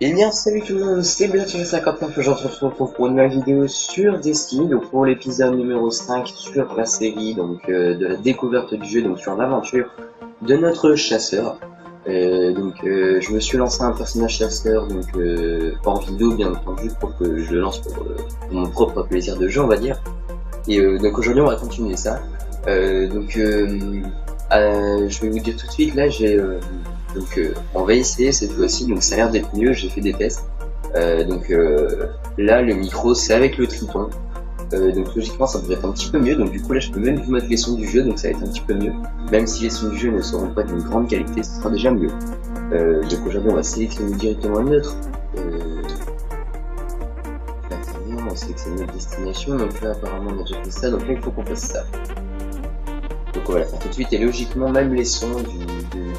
Eh bien, salut tout le monde, c'est Black59, aujourd'hui on se retrouve pour une nouvelle vidéo sur Destiny, donc pour l'épisode numéro 5 sur la série, donc de la découverte du jeu, donc sur l'aventure de notre chasseur. Je me suis lancé un personnage chasseur, donc hors vidéo bien entendu, pour que je le lance pour mon propre plaisir de jeu, on va dire. Et donc aujourd'hui on va continuer ça. Je vais vous dire tout de suite, là j'ai... on va essayer cette fois-ci, donc ça a l'air d'être mieux, j'ai fait des tests. Là le micro c'est avec le Triton, donc logiquement ça devrait être un petit peu mieux, donc du coup là je peux même vous mettre les sons du jeu, donc ça va être un petit peu mieux. Même si les sons du jeu ne seront pas d'une grande qualité, ce sera déjà mieux. Donc aujourd'hui on va sélectionner directement notre... on va sélectionner notre destination, donc là apparemment on a déjà fait ça, donc là il faut qu'on fasse ça. Donc on va la faire tout de suite, et logiquement même les sons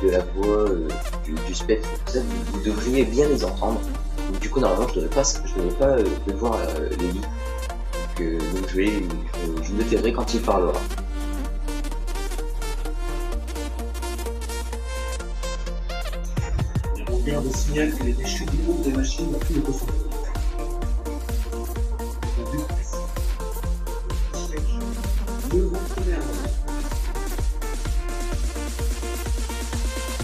de la voix, du spectre, tout ça, vous devriez bien les entendre. Donc du coup normalement je ne devrais pas devoir les lire. Donc je me tairai quand il parlera. On garde signale que les déchets du monde des machines n'ont plus de possibilité.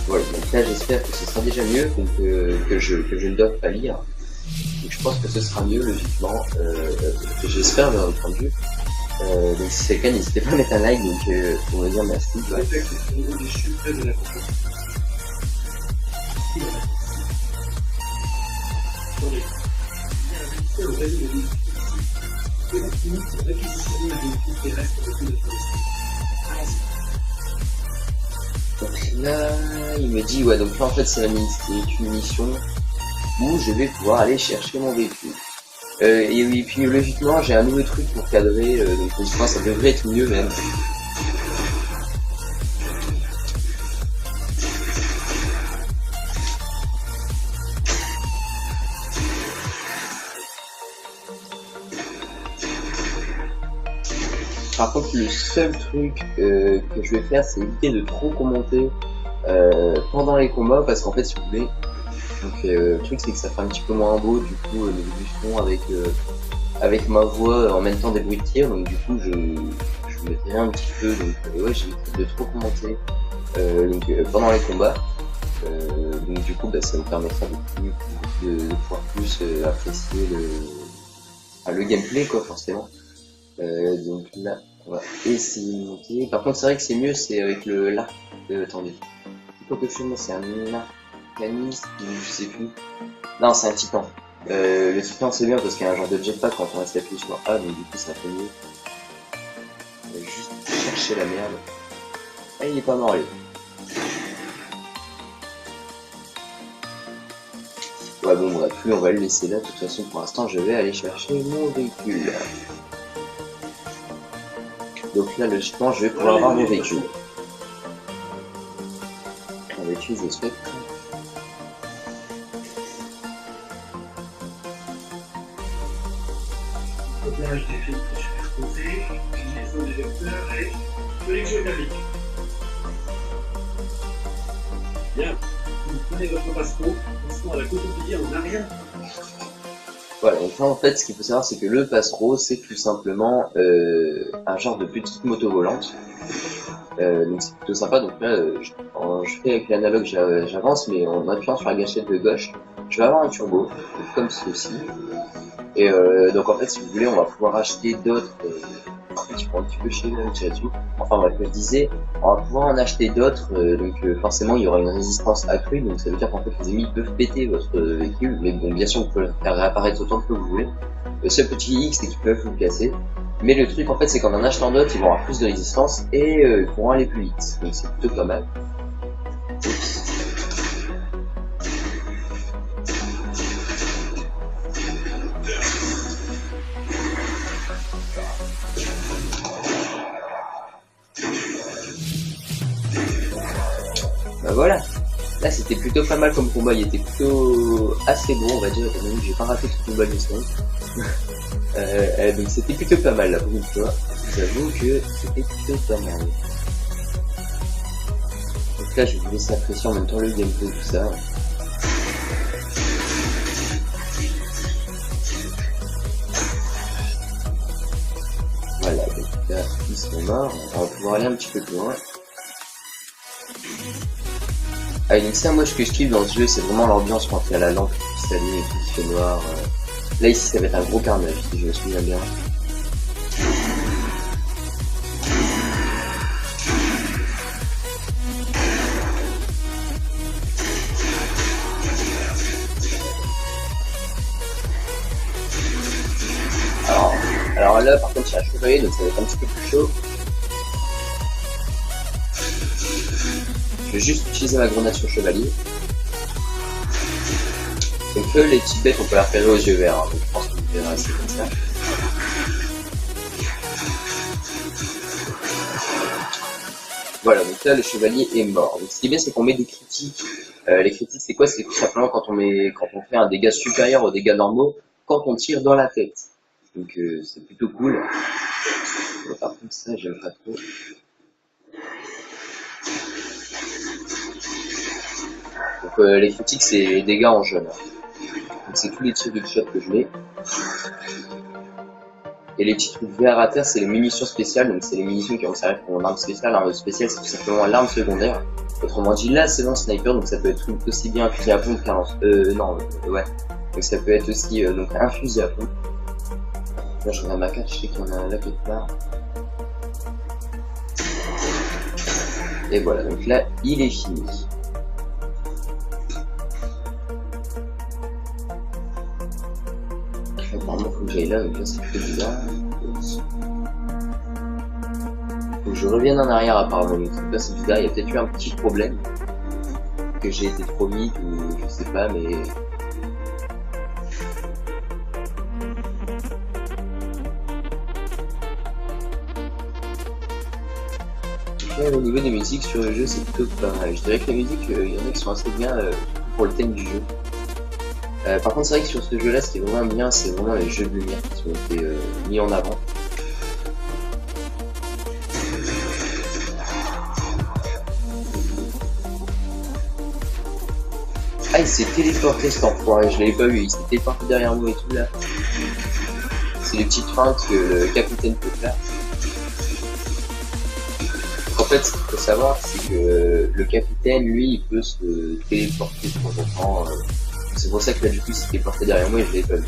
Voilà, donc là j'espère que ce sera déjà mieux, donc que je ne dois pas lire. Donc je pense que ce sera mieux logiquement, j'espère bien entendu. Donc si c'est le cas, n'hésitez pas à mettre un like, donc pour me dire merci. Ouais. Donc là, il me dit, ouais, donc là en fait c'est une mission où je vais pouvoir aller chercher mon véhicule. Et puis logiquement j'ai un nouveau truc pour cadrer, donc je pense que ça devrait être mieux même. Par contre le seul truc que je vais faire c'est éviter de trop commenter pendant les combats, parce qu'en fait si vous voulez, donc le truc c'est que ça fait un petit peu moins beau du coup au niveau du son avec ma voix en même temps des bruits de tir, donc du coup je mettrai un petit peu, donc ouais, j'évite de trop commenter pendant les combats, donc du coup ça me permettra de pouvoir plus apprécier le gameplay quoi forcément. Donc là on va essayer de monter. Par contre c'est vrai que c'est mieux, c'est avec l'arc. Attendez, c'est quoi que je fais moi, c'est un arcaniste, je sais plus. Non, c'est un titan. Le titan c'est bien parce qu'il y a un genre de jetpack quand on reste appuyé sur A, donc du coup ça fait mieux. On va juste chercher la merde. Ah, il est pas mort lui. Ouais bon bref, lui on va le laisser là, de toute façon pour l'instant je vais aller chercher mon véhicule. Donc là logiquement je vais pouvoir avoir mon véhicule. On va utiliser le spectre. Copiage des filtres superposés, utilisaison des vecteurs et connexion dynamique. Bien, vous prenez votre passeport, à la contrepartie, on n'a rien. Voilà, donc là en fait ce qu'il faut savoir c'est que le passereau c'est tout simplement un genre de petite moto volante. Donc c'est plutôt sympa, donc là je fais avec l'analogue, j'avance, mais en appuyant sur la gâchette de gauche je vais avoir un turbo comme ceci. Et donc en fait si vous voulez on va pouvoir acheter d'autres, en fait je prends un petit peu chez là-dessus, enfin bref je disais, on va pouvoir en acheter d'autres, forcément il y aura une résistance accrue, donc ça veut dire qu'en fait les ennemis peuvent péter votre véhicule, mais bon bien sûr vous pouvez le faire réapparaître autant que vous voulez. Le seul petit X c'est qu'ils peuvent vous casser, mais le truc en fait c'est qu'en achetant d'autres ils vont avoir plus de résistance et ils pourront aller plus vite, donc c'est plutôt pas mal. Bah voilà, là c'était plutôt pas mal comme combat, il était plutôt assez bon on va dire, même j'ai pas raté ce combat du son. Donc c'était plutôt pas mal là pour une fois, j'avoue que c'était plutôt pas mal. Donc là je vais vous laisser apprécier en même temps le gameplay tout ça. sont morts, on va pouvoir aller un petit peu plus loin. Ah, donc ça, moi, ce que je kiffe dans ce jeu, c'est vraiment l'ambiance quand il y a la lampe qui s'allume et tout, qui fait noir. Là, ici, ça va être un gros carnage, si je me souviens bien. Alors là, par contre, il y a un chevalier, donc ça va être un petit peu plus chaud. Je vais juste utiliser ma grenade sur le chevalier. Donc les petites bêtes, on peut la repérer aux yeux verts, hein, donc je pense que vous verrez rester comme ça. Voilà, donc là le chevalier est mort. Donc ce qui est bien, c'est qu'on met des critiques. Les critiques, c'est quoi? C'est tout simplement quand on fait un dégât supérieur aux dégâts normaux quand on tire dans la tête. Donc c'est plutôt cool. Mais par contre ça, j'aime pas trop. Donc les critiques, c'est les dégâts en jaune. Donc c'est tous les tirs de shot que je mets. Et les petits trucs verts à terre, c'est les munitions spéciales. Donc c'est les munitions qui vont servir pour une arme spéciale. L'arme spéciale, c'est tout simplement l'arme secondaire. Autrement dit, là c'est un sniper, donc ça peut être aussi bien un fusil à pompe qu'un ouais. Donc ça peut être aussi donc un fusil à pompe. Là je regarde ma carte, je sais qu'il y en a là quelque part. Et voilà, donc là il est fini. Apparemment faut que j'aille là, donc là c'est plutôt bizarre. Faut que je revienne en arrière apparemment, donc là c'est bizarre, il y a peut-être eu un petit problème. Que j'ai été trop vite ou je sais pas, mais... Au niveau des musiques sur le jeu, c'est plutôt pas mal. Je dirais que la musique, il y en a qui sont assez bien pour le thème du jeu. Par contre, c'est vrai que sur ce jeu-là, ce qui est vraiment bien, c'est vraiment les jeux de lumière qui ont été mis en avant. Ah, il s'est téléporté cet enfoiré, je l'avais pas vu, il s'est téléporté derrière moi et tout là. C'est les petites feintes que le capitaine peut faire. En fait, ce qu'il faut savoir, c'est que le capitaine, lui, il peut se téléporter de temps en temps. C'est pour ça que là, du coup, il s'est téléporté derrière moi et je l'avais pas vu.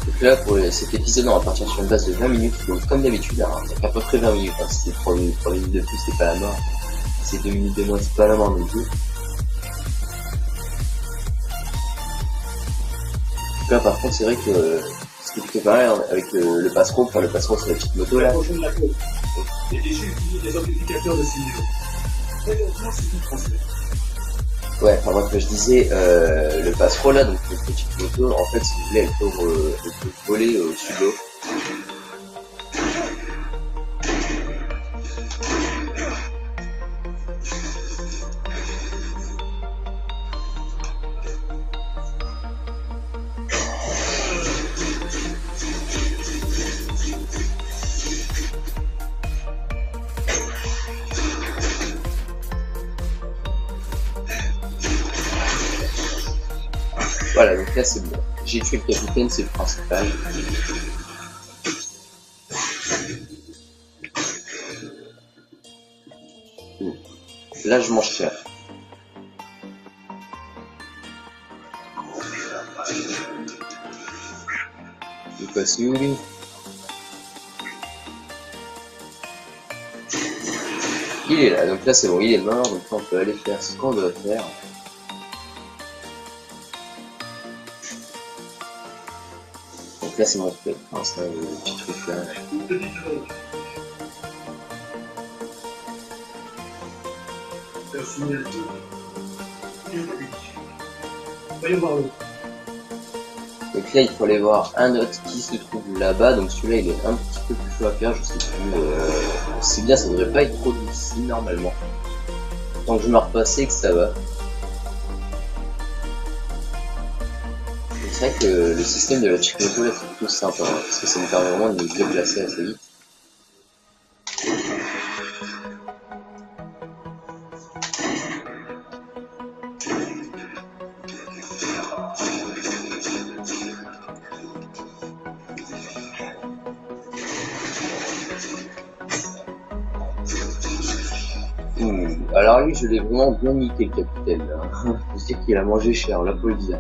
Donc là, pour cet épisode, on va partir sur une base de 20 minutes. Donc, comme d'habitude, hein, ça fait à peu près 20 minutes. Hein. Si c'est 3 minutes de plus, c'est pas la mort. Si c'est 2 minutes de moins, c'est pas la mort non plus. Là, par contre, c'est vrai que ce qui fait pareil avec le passereau, enfin le passereau, c'est la petite moto là. Et j'ai utilisé des amplificateurs de signaux. Honnêtement, c'est tout français. Ouais, enfin moi, que je disais, le passereau là, donc une petite moto, en fait, si vous voulez, elle peut voler au-dessus de l'eau. Voilà, donc là c'est bon. J'ai tué le capitaine, c'est le principal. Là je mange cher. Il passe où lui? Il est là, donc là c'est bon, il est mort, donc là on peut aller faire ce qu'on doit faire. Donc là c'est mon truc, hein, c'est un petit truc là. Voyons voir l'autre. Donc là il faut aller voir un autre qui se trouve là-bas, donc celui-là il est un petit peu plus chaud à faire, je sais plus, c'est bien, ça devrait pas être trop difficile normalement. Tant que je me repasse que ça va. C'est vrai que le système de la petite moto là c'est plutôt sympa, hein, parce que ça me permet vraiment de me déplacer assez vite. Alors lui, je l'ai vraiment bien niqué, le capitaine. Là. Je sais qu'il a mangé cher, là, faut le dire.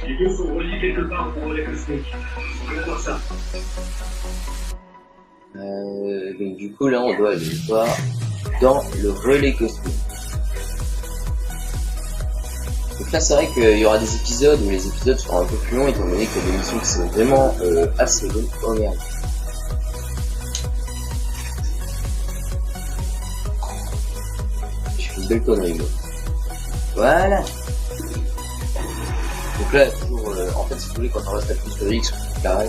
Les deux sont reliés quelque part pour relais cosmique. On va voir ça. Donc du coup là on doit aller voir dans le relais cosmique. Donc là c'est vrai qu'il y aura des épisodes où les épisodes seront un peu plus longs étant donné qu'il y a des missions qui sont vraiment assez longues. Oh merde. J'ai fait une belle connerie moi. Voilà. Donc là toujours en fait si vous voulez quand on reste appuyé sur X ou carré.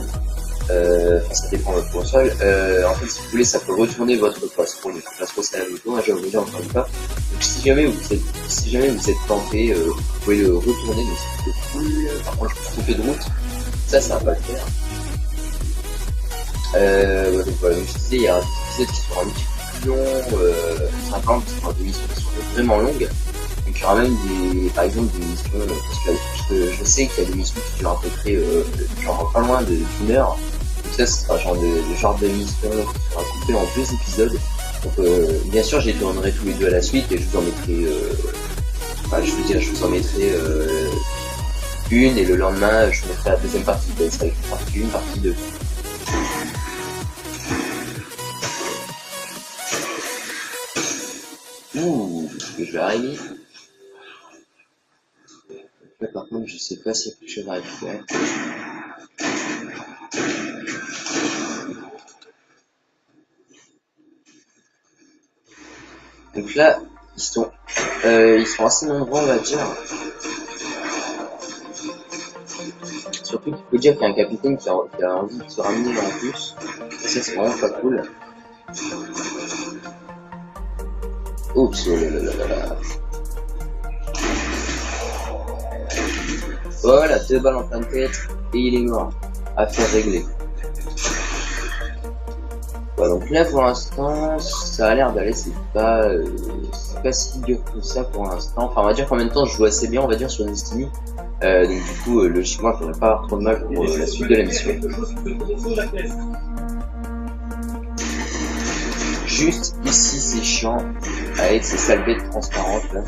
Enfin, ça dépend de votre console. En fait, si vous voulez, ça peut retourner votre poste. Bon, il faut pas trop ça à la moto, je vais vous dire encore une fois. Donc, si jamais vous êtes planté, vous pouvez le retourner, mais c'est plutôt cool. Par contre, je me suis trompé de route. Ça va pas le faire. Ouais, donc voilà, comme je disais, il y a des épisodes qui seront un petit peu plus longs, simplement, qui seront des missions qui sont vraiment longues. Donc, il y aura même par exemple, des missions, parce que je sais qu'il y a des missions qui durent à peu près, genre pas loin d'une heure. Donc ça, ce sera le genre de mission qui sera coupé en 2 épisodes. Donc bien sûr, je les tournerai tous les 2 à la suite et je vous en mettrai, je vous en mettrai une et le lendemain, je vous mettrai la deuxième partie. Ça va être partie 1, partie 2. Je vais arriver. Là, par contre, je sais pas s'il y a quelque chose à récupérer. Donc là, ils sont assez nombreux, on va dire. Surtout qu'il faut dire qu'il y a un capitaine qui a envie de se ramener en plus. Et ça, c'est vraiment pas cool. Oups, oh là là là là. Voilà, 2 balles en plein de tête et il est mort. Affaire réglée. Voilà, donc là pour l'instant, ça a l'air d'aller, c'est pas si dur que ça pour l'instant. Enfin, on va dire qu'en même temps, je joue assez bien, on va dire, sur Destiny. Donc du coup, logiquement, je devrais pas avoir trop de mal pour la suite de la mission. Juste ici, c'est chiant, avec ces sales bêtes transparentes là.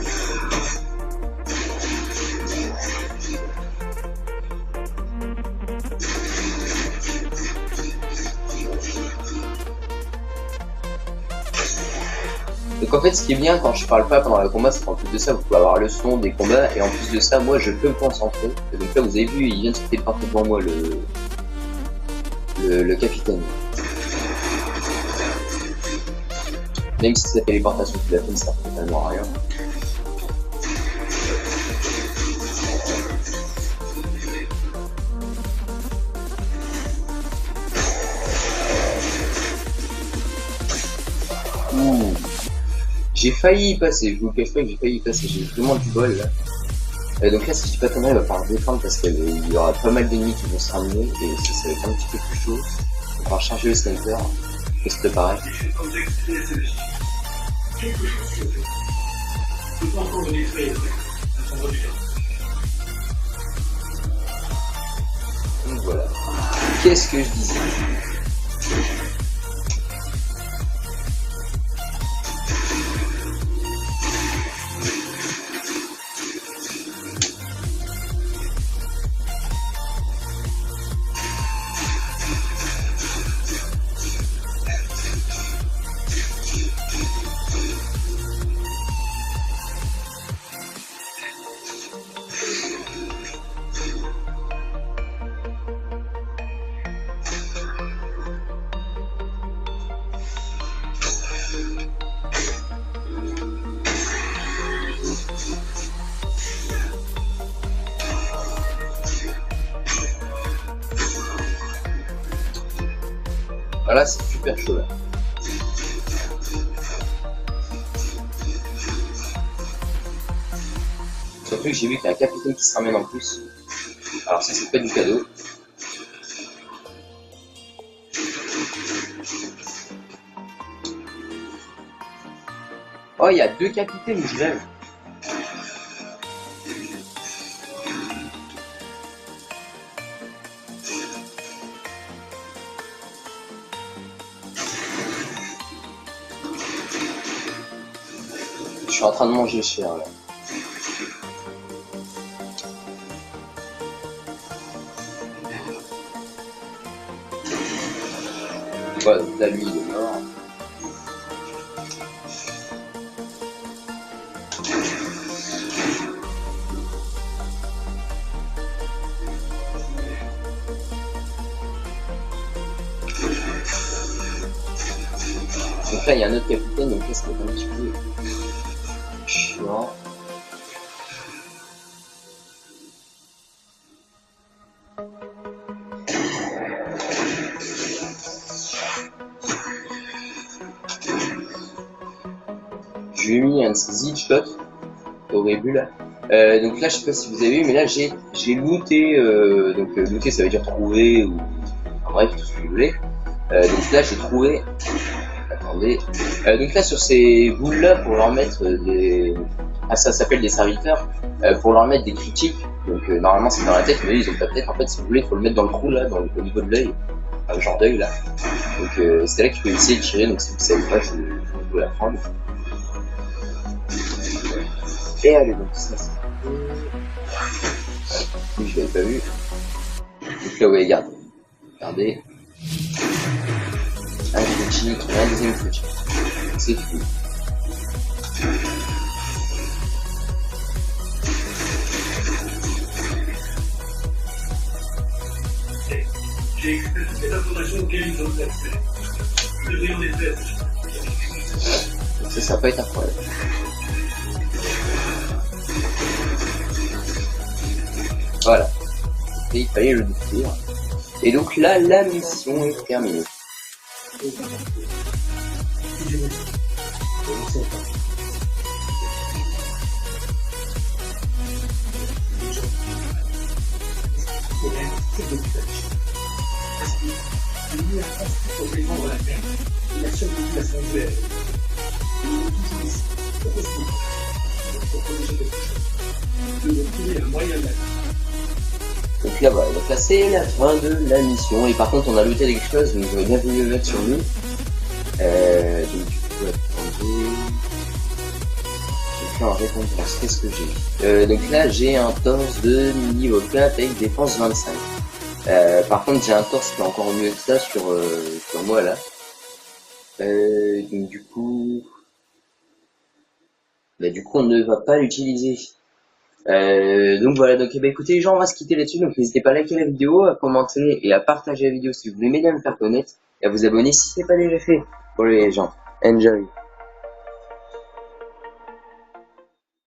Donc en fait, ce qui est bien quand je parle pas pendant le combat, c'est qu'en plus de ça, vous pouvez avoir le son des combats, et en plus de ça, moi, je peux me concentrer. Et donc là, vous avez vu, il vient de se téléporter devant moi, le capitaine. Même si cette téléportation qu'il a fait, ça sert totalement à rien. J'ai failli y passer, je vous cache pas que j'ai failli y passer, j'ai vraiment du bol là. Donc là, si je dis pas ton nom, il va falloir défendre parce qu'il y aura pas mal d'ennemis qui vont se ramener et ça va être un petit peu plus chaud. On va falloir charger le sniper, faut se préparer. Donc voilà. Qu'est-ce que je disais ? Voilà, c'est super chaud là. Surtout que j'ai vu qu'il y a un capitaine qui se ramène en plus. Alors ça, c'est pas du cadeau. Oh, il y a 2 capitaines, je rêve. Je suis en train de manger cher là. Voilà, donc là lui il est mort. Donc là il y a un autre capitaine, donc là ça va être un petit peu chiant. Je lui ai mis un de ces headshots au début là. Donc là je sais pas si vous avez vu, mais là j'ai looté, donc looter ça veut dire trouver ou en bref tout ce que vous voulez. Donc là j'ai trouvé, attendez, donc là sur ces boules là pour leur mettre des, ah ça s'appelle des serviteurs, pour leur mettre des critiques. Donc normalement c'est dans la tête, mais ils ont pas de tête. En fait si vous voulez il faut le mettre dans le trou là, au niveau de l'œil, genre d'œil là. Donc c'est là que tu peux essayer de tirer. Donc si vous savez pas, je vais vous l'apprendre. Et allez, donc ça c'est... Oui, je l'avais pas vu. Donc là, ouais, regardez. Un critique, un deuxième critique. C'est fou. J'ai expérimenté l'information auquel ils ont accès. Le rayon des têtes. Donc ça va pas être un problème. Voilà. Et il fallait le détruire. Et donc là, la mission est terminée. Donc là voilà, donc là c'est la fin de la mission. Et par contre on a looté quelque chose, donc j'aurais bien voulu le mettre sur nous. Donc du coup attendez. Donc là en récompense, qu'est-ce que j'ai? Donc là j'ai un torse de niveau 4 avec défense 25. Par contre j'ai un torse qui est encore mieux que ça sur moi là. Donc du coup on ne va pas l'utiliser. Donc voilà, donc bah, écoutez les gens, on va se quitter là-dessus, donc n'hésitez pas à liker la vidéo, à commenter et à partager la vidéo si vous voulez m'aider à me faire connaître, et à vous abonner si ce n'est pas déjà fait. Pour les gens, enjoy.